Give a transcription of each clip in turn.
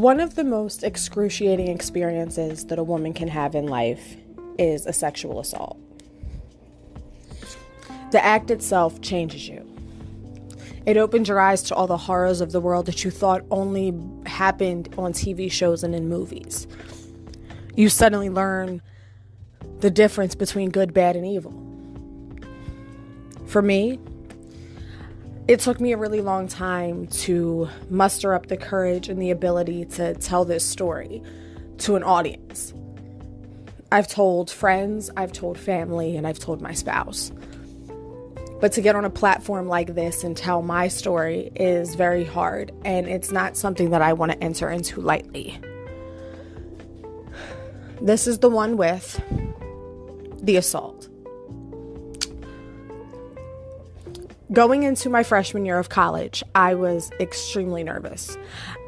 One of the most excruciating experiences that a woman can have in life is a sexual assault. The act itself changes you. It opens your eyes to all the horrors of the world that you thought only happened on TV shows and in movies. You suddenly learn the difference between good, bad, and evil. For me, it took me a really long time to muster up the courage and the ability to tell this story to an audience. I've told friends, I've told family, and I've told my spouse. But to get on a platform like this and tell my story is very hard, and it's not something that I want to enter into lightly. This is the one with the assault. Going into my freshman year of college, I was extremely nervous.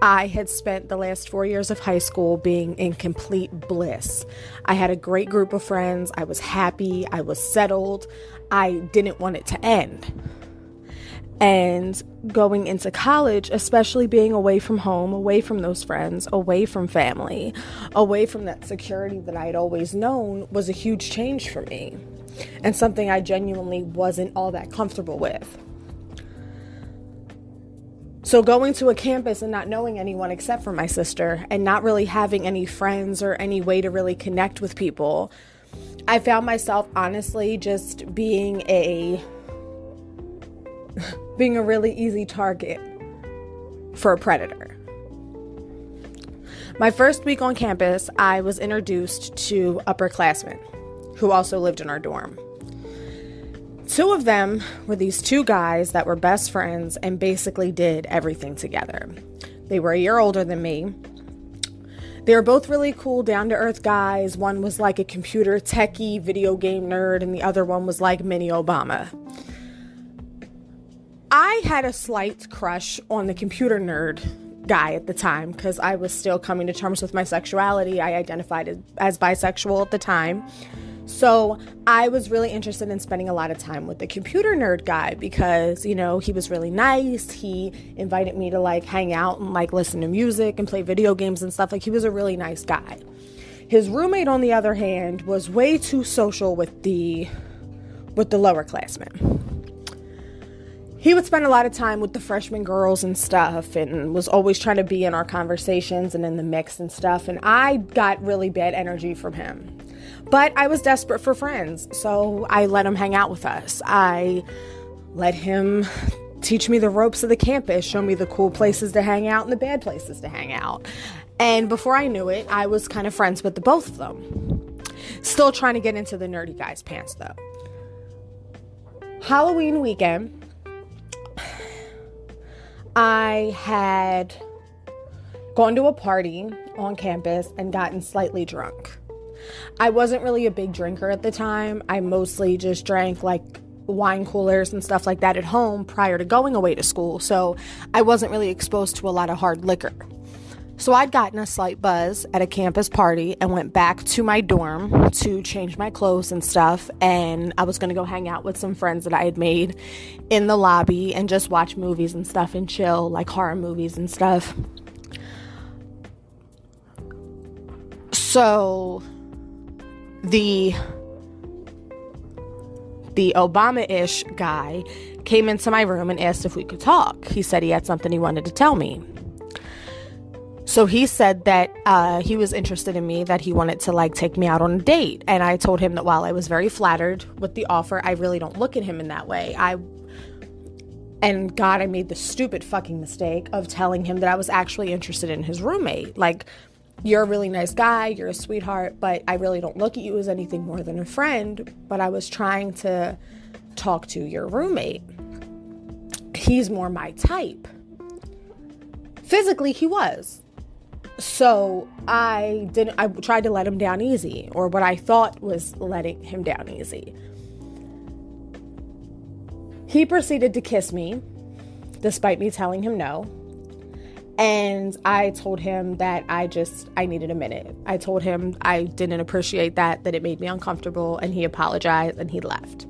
I had spent the last 4 years of high school being in complete bliss. I had a great group of friends. I was happy. I was settled. I didn't want it to end. And going into college, especially being away from home, away from those friends, away from family, away from that security that I had always known, was a huge change for me. And something I genuinely wasn't all that comfortable with. So going to a campus and not knowing anyone except for my sister and not really having any friends or any way to really connect with people, I found myself honestly just being a really easy target for a predator. My first week on campus, I was introduced to upperclassmen who also lived in our dorm. Two of them were these two guys that were best friends and basically did everything together. They were a year older than me. They were both really cool, down-to-earth guys. One was like a computer techie video game nerd, and the other one was like mini Obama. I had a slight crush on the computer nerd guy at the time because I was still coming to terms with my sexuality. I identified as bisexual at the time. So I was really interested in spending a lot of time with the computer nerd guy because, you know, he was really nice. He invited me to like hang out and like listen to music and play video games and stuff. Like, he was a really nice guy. His roommate, on the other hand, was way too social with the lower classmen. He would spend a lot of time with the freshman girls and stuff and was always trying to be in our conversations and in the mix and stuff. And I got really bad energy from him. But I was desperate for friends, so I let him hang out with us. I let him teach me the ropes of the campus, show me the cool places to hang out and the bad places to hang out. And before I knew it, I was kind of friends with the both of them. Still trying to get into the nerdy guy's pants, though. Halloween weekend, I had gone to a party on campus and gotten slightly drunk. I wasn't really a big drinker at the time. I mostly just drank like wine coolers and stuff like that at home prior to going away to school. So I wasn't really exposed to a lot of hard liquor. So I'd gotten a slight buzz at a campus party and went back to my dorm to change my clothes and stuff. And I was going to go hang out with some friends that I had made in the lobby and just watch movies and stuff and chill, like horror movies and stuff. So the Obama-ish guy came into my room and asked if we could talk. He said he had something he wanted to tell me. So he said that he was interested in me, that he wanted to like take me out on a date. And I told him that while I was very flattered with the offer, I really don't look at him in that way. And God, I made the stupid fucking mistake of telling him that I was actually interested in his roommate. Like, you're a really nice guy, you're a sweetheart, but I really don't look at you as anything more than a friend. But I was trying to talk to your roommate. He's more my type. Physically, he was. So I tried to let him down easy, or what I thought was letting him down easy. He proceeded to kiss me, despite me telling him no. And I told him that I needed a minute. I told him I didn't appreciate that it made me uncomfortable, and he apologized and he left.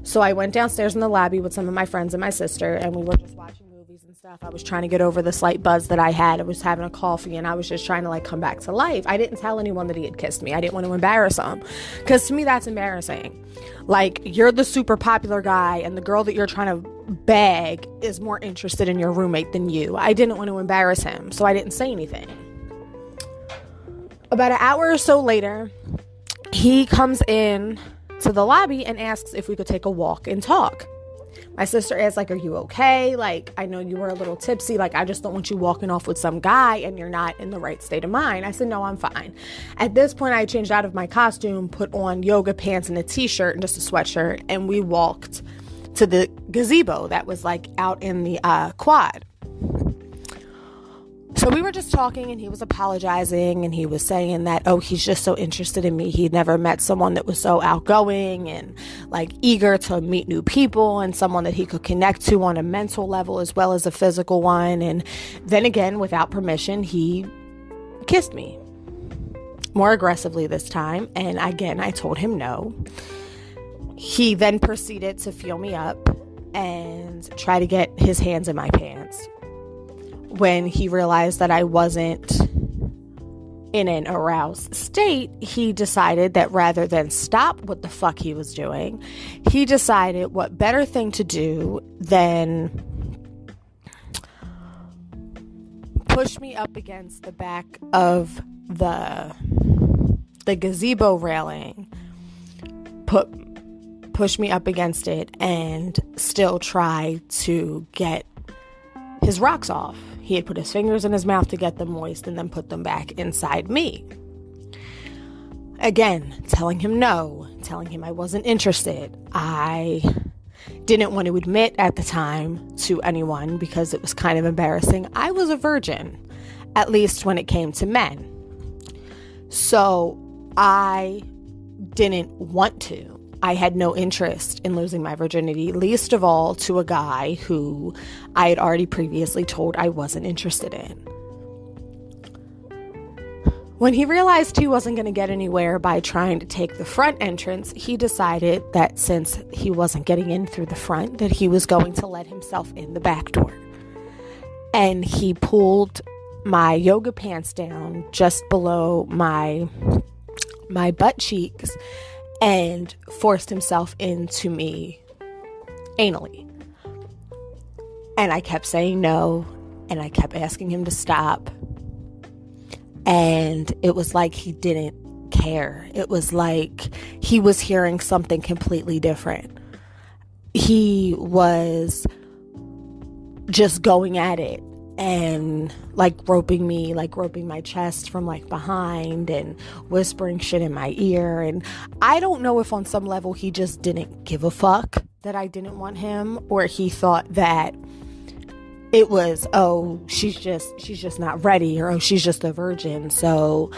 So I went downstairs in the lobby with some of my friends and my sister, and we were just watching movies and stuff. I was trying to get over the slight buzz that I had. I was having a coffee and I was just trying to like come back to life. I didn't tell anyone that he had kissed me. I didn't want to embarrass him, because to me that's embarrassing. Like, you're the super popular guy and the girl that you're trying to bag is more interested in your roommate than you. I didn't want to embarrass him, so I didn't say anything. About an hour or so later, he comes in to the lobby and asks if we could take a walk and talk. My sister asked, like, are you okay? Like, I know you were a little tipsy. Like, I just don't want you walking off with some guy and you're not in the right state of mind. I said, no, I'm fine. At this point, I changed out of my costume, put on yoga pants and a t-shirt and just a sweatshirt, and we walked to the gazebo that was, like, out in the quad. So we were just talking, and he was apologizing, and he was saying that, oh, he's just so interested in me. He'd never met someone that was so outgoing and like eager to meet new people, and someone that he could connect to on a mental level as well as a physical one. And then again, without permission, he kissed me more aggressively this time. And again, I told him no. He then proceeded to feel me up and try to get his hands in my pants. When he realized that I wasn't in an aroused state, he decided that rather than stop what the fuck he was doing, he decided what better thing to do than push me up against the back of the gazebo railing, push me up against it, and still try to get his rocks off. He had put his fingers in his mouth to get them moist and then put them back inside me. Again, telling him no, telling him I wasn't interested. I didn't want to admit at the time to anyone because it was kind of embarrassing. I was a virgin, at least when it came to men. So I didn't want to. I had no interest in losing my virginity, least of all to a guy who I had already previously told I wasn't interested in. When he realized he wasn't going to get anywhere by trying to take the front entrance, he decided that since he wasn't getting in through the front, that he was going to let himself in the back door. And he pulled my yoga pants down just below my butt cheeks and forced himself into me anally. And I kept saying no, and I kept asking him to stop. And it was like he didn't care. It was like he was hearing something completely different. He was just going at it and like groping me, like groping my chest from like behind and whispering shit in my ear. And I don't know if on some level he just didn't give a fuck that I didn't want him, or he thought that it was, oh, she's just not ready, or oh, she's just a virgin. So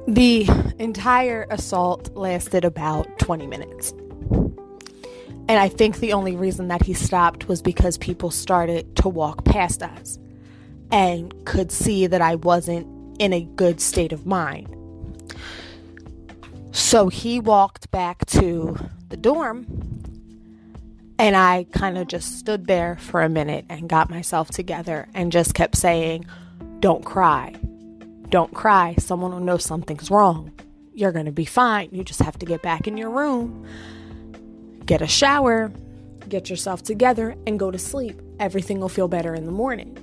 the entire assault lasted about 20 minutes. And I think the only reason that he stopped was because people started to walk past us and could see that I wasn't in a good state of mind. So he walked back to the dorm, and I kind of just stood there for a minute and got myself together and just kept saying, don't cry. Don't cry. Someone will know something's wrong. You're going to be fine. You just have to get back in your room, get a shower, get yourself together, and go to sleep. Everything will feel better in the morning.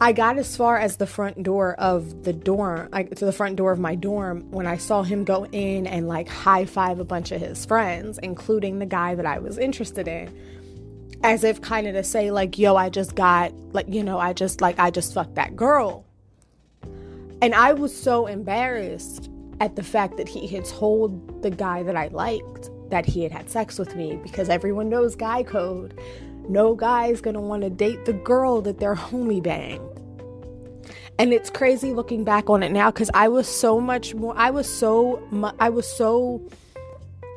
I got as far as the front door of the dorm, to the front door of my dorm, when I saw him go in and like high five a bunch of his friends, including the guy that I was interested in, as if kind of to say like, yo, I just got like, you know, I just fucked that girl. And I was so embarrassed at the fact that he had told the guy that I liked that he had sex with me, because everyone knows guy code. No guy's gonna want to date the girl that their homie banged. And it's crazy looking back on it now, because I was so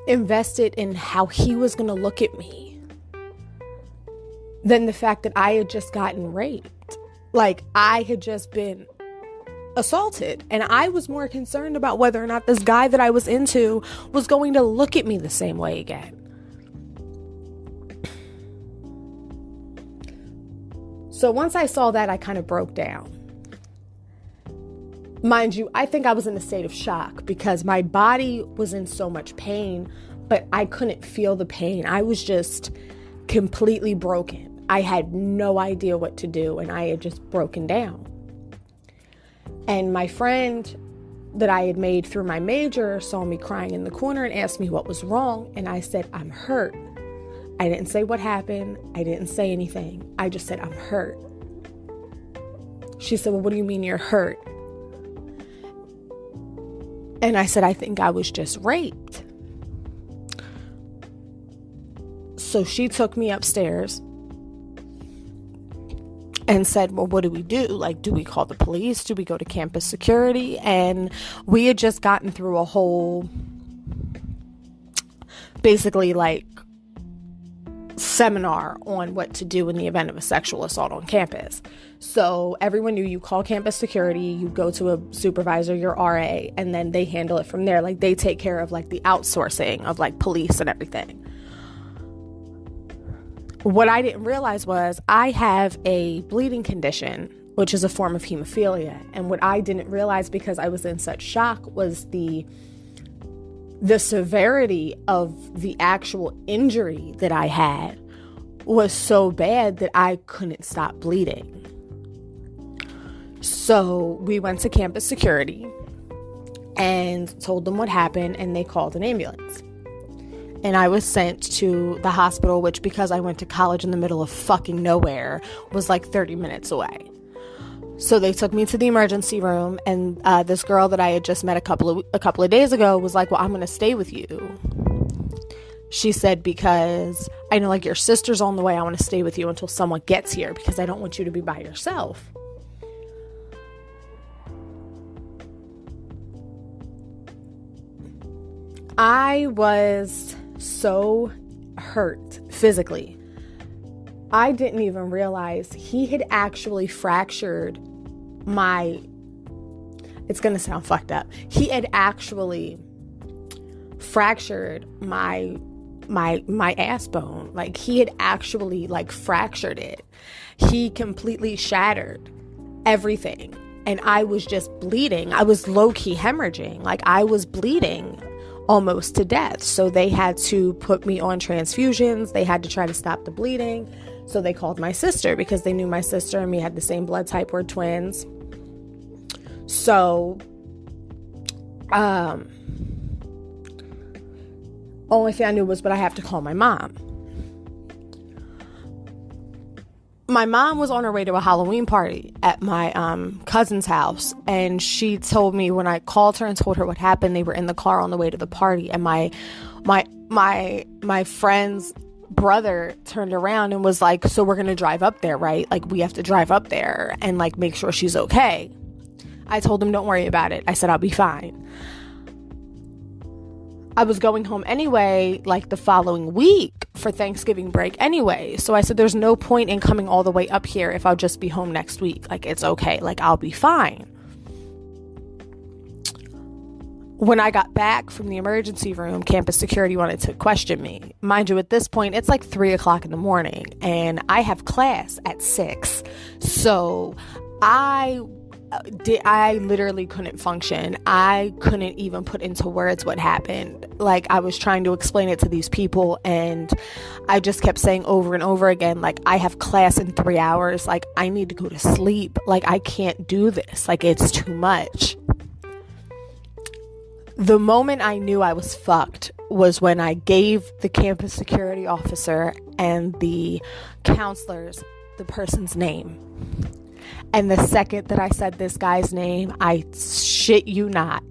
invested in how he was gonna look at me than the fact that I had just gotten raped. Like, I had just been assaulted, and I was more concerned about whether or not this guy that I was into was going to look at me the same way again. So once I saw that, I kind of broke down. Mind you, I think I was in a state of shock because my body was in so much pain, but I couldn't feel the pain. I was just completely broken. I had no idea what to do, and I had just broken down. And my friend that I had made through my major saw me crying in the corner and asked me what was wrong. And I said, I'm hurt. I didn't say what happened. I didn't say anything. I just said, I'm hurt. She said, well, what do you mean you're hurt? And I said, I think I was just raped. So she took me upstairs and said, well, what do we do? Like, do we call the police? Do we go to campus security? And we had just gotten through a whole, basically like, seminar on what to do in the event of a sexual assault on campus. So everyone knew you call campus security, you go to a supervisor, your RA, and then they handle it from there. Like, they take care of like the outsourcing of like police and everything. What I didn't realize was I have a bleeding condition, which is a form of hemophilia. And what I didn't realize, because I was in such shock, was the severity of the actual injury that I had was so bad that I couldn't stop bleeding. So we went to campus security and told them what happened, and they called an ambulance. And I was sent to the hospital, which, because I went to college in the middle of fucking nowhere, was like 30 minutes away. So they took me to the emergency room, and this girl that I had just met a couple of days ago was like, well, I'm going to stay with you. She said, because I know like your sister's on the way, I want to stay with you until someone gets here because I don't want you to be by yourself. I was so hurt physically. I didn't even realize he had actually fractured it's going to sound fucked up. He had actually fractured my ass bone. Like, he had actually like fractured it. He completely shattered everything. And I was just bleeding. I was low-key hemorrhaging. Like, I was bleeding almost to death. So they had to put me on transfusions. They had to try to stop the bleeding. So they called my sister because they knew my sister and me had the same blood type. We're twins. So, only thing I knew was, but I have to call my mom. My mom was on her way to a Halloween party at my cousin's house, and she told me when I called her and told her what happened, they were in the car on the way to the party, and my friend's brother turned around and was like, so we're gonna drive up there, right? Like, we have to drive up there and like make sure she's okay. I told him, don't worry about it. I said, I'll be fine. I was going home anyway, like the following week for Thanksgiving break anyway. So I said, there's no point in coming all the way up here if I'll just be home next week. Like, it's okay. Like, I'll be fine. When I got back from the emergency room, campus security wanted to question me. Mind you, at this point, it's like 3:00 in the morning and I have class at 6. So I literally couldn't function. I couldn't even put into words what happened. Like, I was trying to explain it to these people and I just kept saying over and over again, like, I have class in 3 hours. Like, I need to go to sleep. Like, I can't do this. Like, it's too much. The moment I knew I was fucked was when I gave the campus security officer and the counselors the person's name. And the second that I said this guy's name, I shit you not,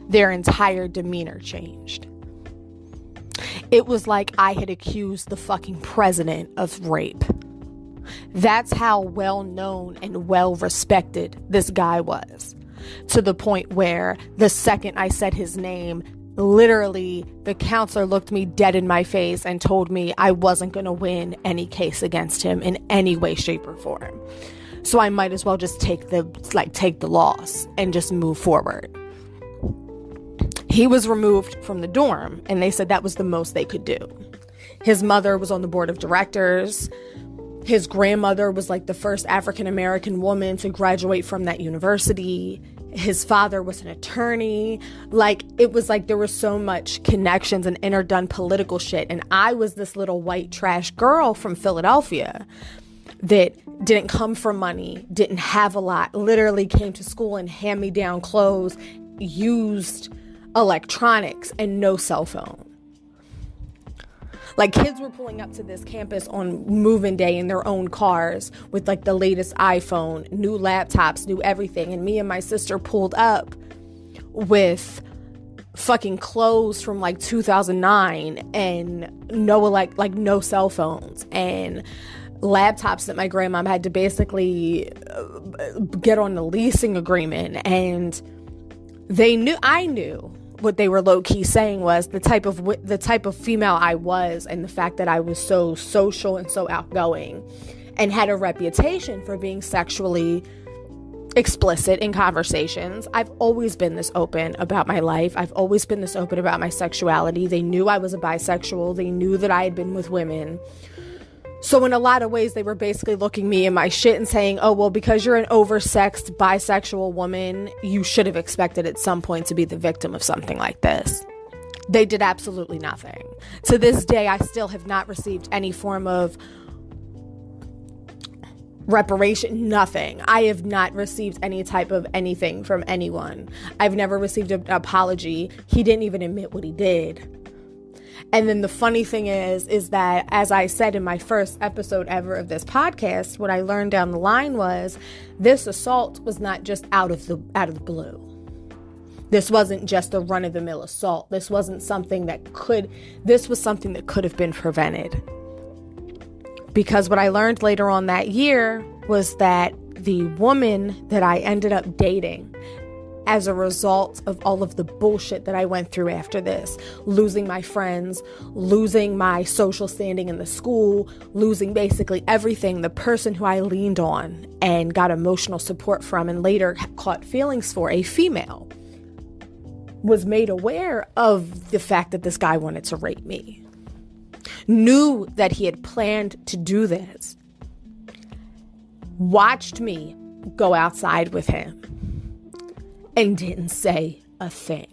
their entire demeanor changed. It was like I had accused the fucking president of rape. That's how well known and well respected this guy was. To the point where the second I said his name, literally the counselor looked me dead in my face and told me I wasn't going to win any case against him in any way, shape, or form. So I might as well just take the loss and just move forward. He was removed from the dorm, and they said that was the most they could do. His mother was on the board of directors. His grandmother was like the first African American woman to graduate from that university. His father was an attorney. Like, it was like there was so much connections and interdone political shit. And I was this little white trash girl from Philadelphia that didn't come from money, didn't have a lot, literally came to school in hand-me-down clothes, used electronics, and no cell phone. Like, kids were pulling up to this campus on move-in day in their own cars with, like, the latest iPhone, new laptops, new everything. And me and my sister pulled up with fucking clothes from, like, 2009 and no cell phones and laptops that my grandmom had to basically get on the leasing agreement. And I knew what they were low-key saying was the type of female I was, and the fact that I was so social and so outgoing and had a reputation for being sexually explicit in conversations. I've always been this open about my life. I've always been this open about my sexuality. They knew I was a bisexual. They knew that I had been with women. So in a lot of ways, they were basically looking me in my shit and saying, oh, well, because you're an oversexed bisexual woman, you should have expected at some point to be the victim of something like this. They did absolutely nothing. To this day, I still have not received any form of reparation, nothing. I have not received any type of anything from anyone. I've never received an apology. He didn't even admit what he did. And then the funny thing is that, as I said in my first episode ever of this podcast, what I learned down the line was this assault was not just out of the blue. This wasn't just a run-of-the-mill assault. This was something that could have been prevented. Because what I learned later on that year was that the woman that I ended up dating, as a result of all of the bullshit that I went through after this, losing my friends, losing my social standing in the school, losing basically everything, the person who I leaned on and got emotional support from and later caught feelings for, a female, was made aware of the fact that this guy wanted to rape me, knew that he had planned to do this, watched me go outside with him, and didn't say a thing.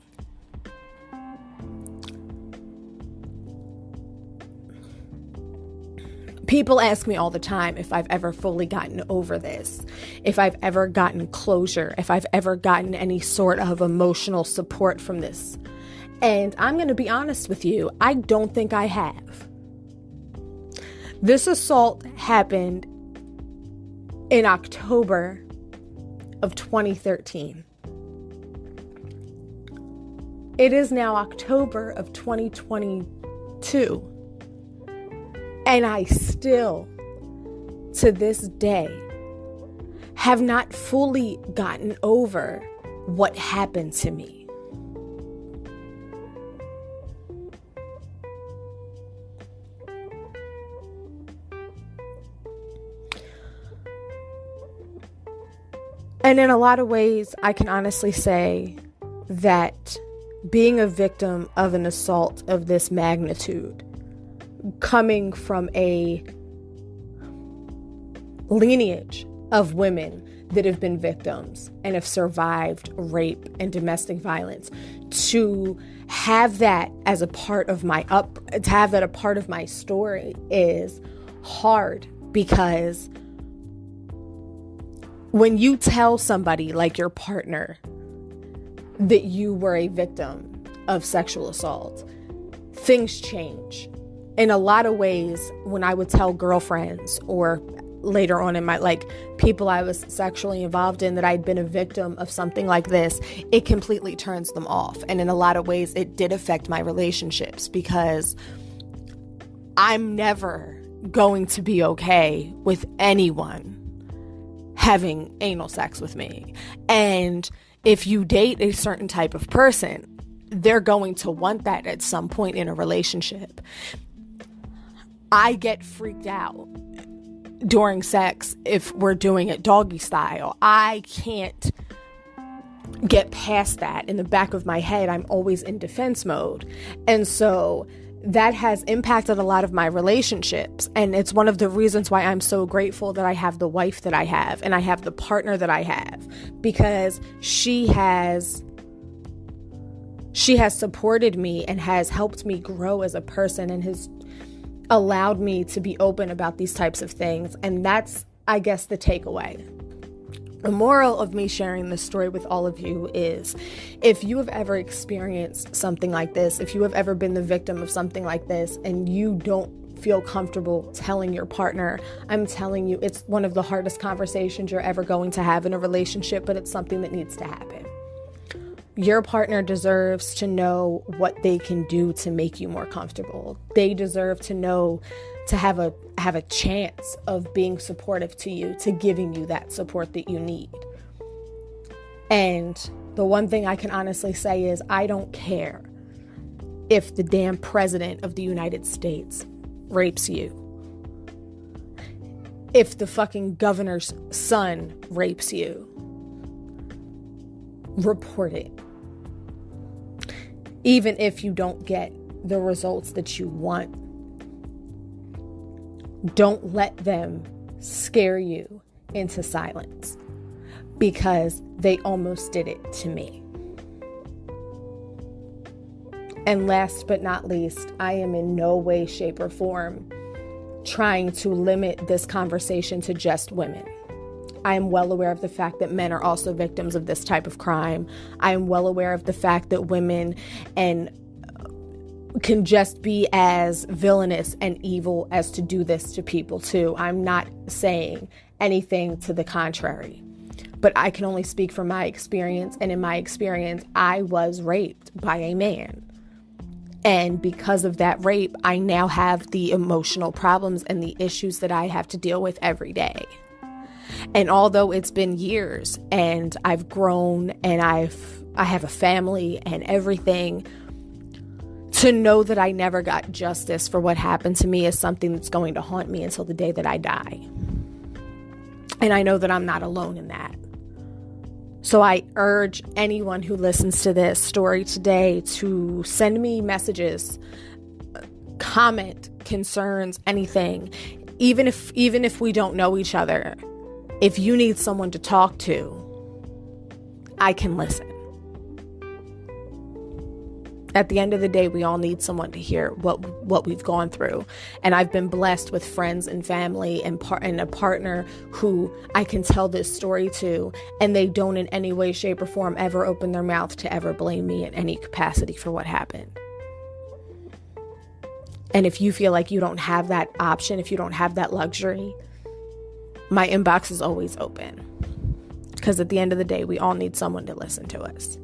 People ask me all the time if I've ever fully gotten over this, if I've ever gotten closure, if I've ever gotten any sort of emotional support from this. And I'm going to be honest with you, I don't think I have. This assault happened in October of 2013. It is now October of 2022. And I still, to this day, have not fully gotten over what happened to me. And in a lot of ways, I can honestly say that being a victim of an assault of this magnitude, coming from a lineage of women that have been victims and have survived rape and domestic violence, to have that as a part of my story is hard, because when you tell somebody like your partner that you were a victim of sexual assault, things change. In a lot of ways, when I would tell girlfriends or later on in my, people I was sexually involved in that I'd been a victim of something like this, it completely turns them off. And in a lot of ways, it did affect my relationships, because I'm never going to be okay with anyone having anal sex with me. And if you date a certain type of person, they're going to want that at some point in a relationship. I get freaked out during sex if we're doing it doggy style. I can't get past that. In the back of my head, I'm always in defense mode. And so that has impacted a lot of my relationships. And it's one of the reasons why I'm so grateful that I have the wife that I have and I have the partner that I have, because she has supported me and has helped me grow as a person and has allowed me to be open about these types of things. And that's, I guess, the takeaway. The moral of me sharing this story with all of you is, if you have ever experienced something like this, if you have ever been the victim of something like this and you don't feel comfortable telling your partner, I'm telling you, it's one of the hardest conversations you're ever going to have in a relationship, but it's something that needs to happen. Your partner deserves to know what they can do to make you more comfortable. They deserve to know, to have a chance of being supportive to you, to giving you that support that you need. And the one thing I can honestly say is, I don't care if the damn president of the United States rapes you. If the fucking governor's son rapes you, report it. Even if you don't get the results that you want, don't let them scare you into silence, because they almost did it to me. And last but not least, I am in no way, shape, or form trying to limit this conversation to just women. I am well aware of the fact that men are also victims of this type of crime. I am well aware of the fact that women can just be as villainous and evil as to do this to people too. I'm not saying anything to the contrary, but I can only speak from my experience. And in my experience, I was raped by a man. And because of that rape, I now have the emotional problems and the issues that I have to deal with every day. And although it's been years and I've grown and I have a family and everything, to know that I never got justice for what happened to me is something that's going to haunt me until the day that I die. And I know that I'm not alone in that. So I urge anyone who listens to this story today to send me messages, comment, concerns, anything. Even if we don't know each other, if you need someone to talk to, I can listen. At the end of the day, we all need someone to hear what we've gone through. And I've been blessed with friends and family and a partner who I can tell this story to, and they don't in any way, shape, or form ever open their mouth to ever blame me in any capacity for what happened. And if you feel like you don't have that option, if you don't have that luxury, my inbox is always open. Because at the end of the day, we all need someone to listen to us.